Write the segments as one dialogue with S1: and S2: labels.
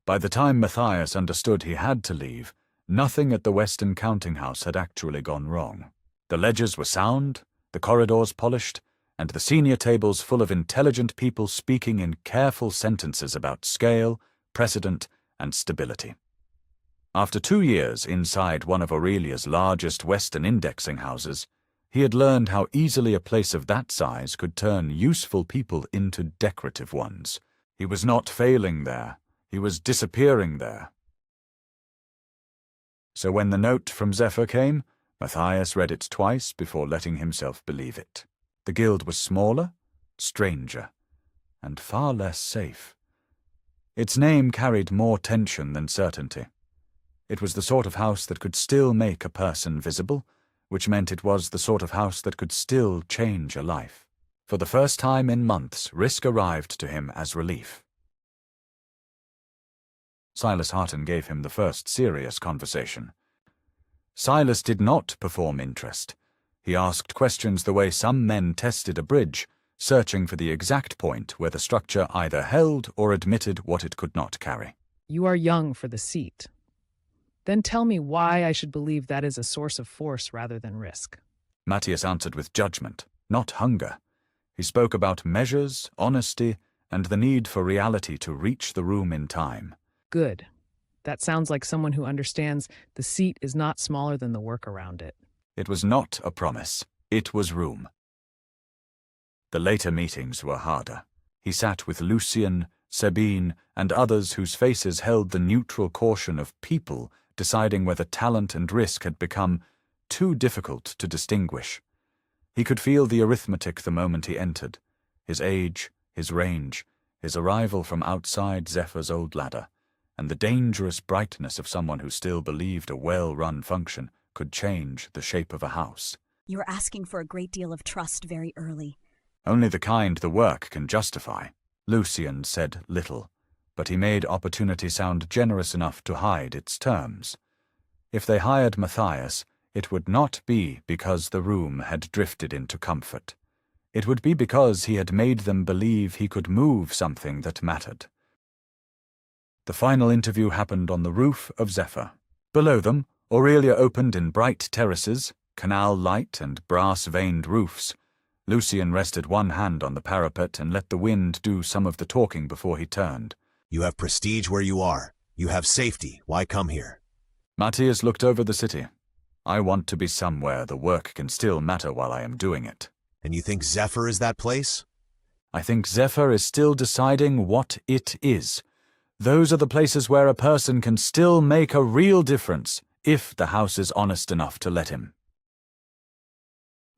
S1: By the time Matthias understood he had to leave, nothing at the Western counting house had actually gone wrong. The ledgers were sound, the corridors polished, and the senior tables full of intelligent people speaking in careful sentences about scale, precedent, and stability. After 2 years inside one of Aurelia's largest Western indexing houses, he had learned how easily a place of that size could turn useful people into decorative ones. He was not failing there, he was disappearing there. So when the note from Zephyr came, Matthias read it twice before letting himself believe it. The guild was smaller, stranger, and far less safe. Its name carried more tension than certainty. It was the sort of house that could still make a person visible, which meant it was the sort of house that could still change a life. For the first time in months, risk arrived to him as relief. Silas Harton gave him the first serious conversation. Silas did not perform interest. He asked questions the way some men tested a bridge, searching for the exact point where the structure either held or admitted what it could not carry.
S2: You are young for the seat. Then tell me why I should believe that is a source of force rather than risk.
S1: Matthias answered with judgment, not hunger. He spoke about measures, honesty, and the need for reality to reach the room in time.
S2: Good. That sounds like someone who understands the seat is not smaller than the work around it.
S1: It was not a promise. It was room. The later meetings were harder. He sat with Lucien, Sabine, and others whose faces held the neutral caution of people deciding whether talent and risk had become too difficult to distinguish. He could feel the arithmetic the moment he entered, his age, his range, his arrival from outside Zephyr's old ladder, and the dangerous brightness of someone who still believed a well-run function could change the shape of a house.
S3: You're asking for a great deal of trust very early.
S1: Only the kind the work can justify. Lucien said little, but he made opportunity sound generous enough to hide its terms. If they hired Matthias, it would not be because the room had drifted into comfort. It would be because he had made them believe he could move something that mattered. The final interview happened on the roof of Zephyr. Below them, Aurelia opened in bright terraces, canal light and brass-veined roofs. Lucien rested one hand on the parapet and let the wind do some of the talking before he turned.
S4: You have prestige where you are. You have safety. Why come here?
S1: Matthias looked over the city. I want to be somewhere the work can still matter while I am doing it.
S4: And you think Zephyr is that place?
S1: I think Zephyr is still deciding what it is. Those are the places where a person can still make a real difference, if the house is honest enough to let him.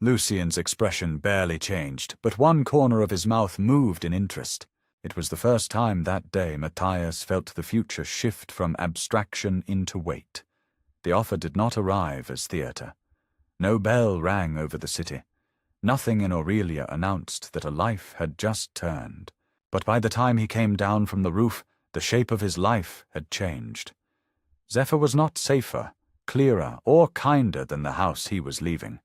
S1: Lucien's expression barely changed, but one corner of his mouth moved in interest. It was the first time that day Matthias felt the future shift from abstraction into weight. The offer did not arrive as theatre. No bell rang over the city. Nothing in Aurelia announced that a life had just turned. But by the time he came down from the roof, the shape of his life had changed. Zephyr was not safer, clearer, or kinder than the house he was leaving.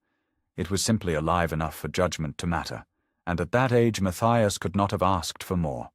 S1: It was simply alive enough for judgment to matter, and at that age Matthias could not have asked for more.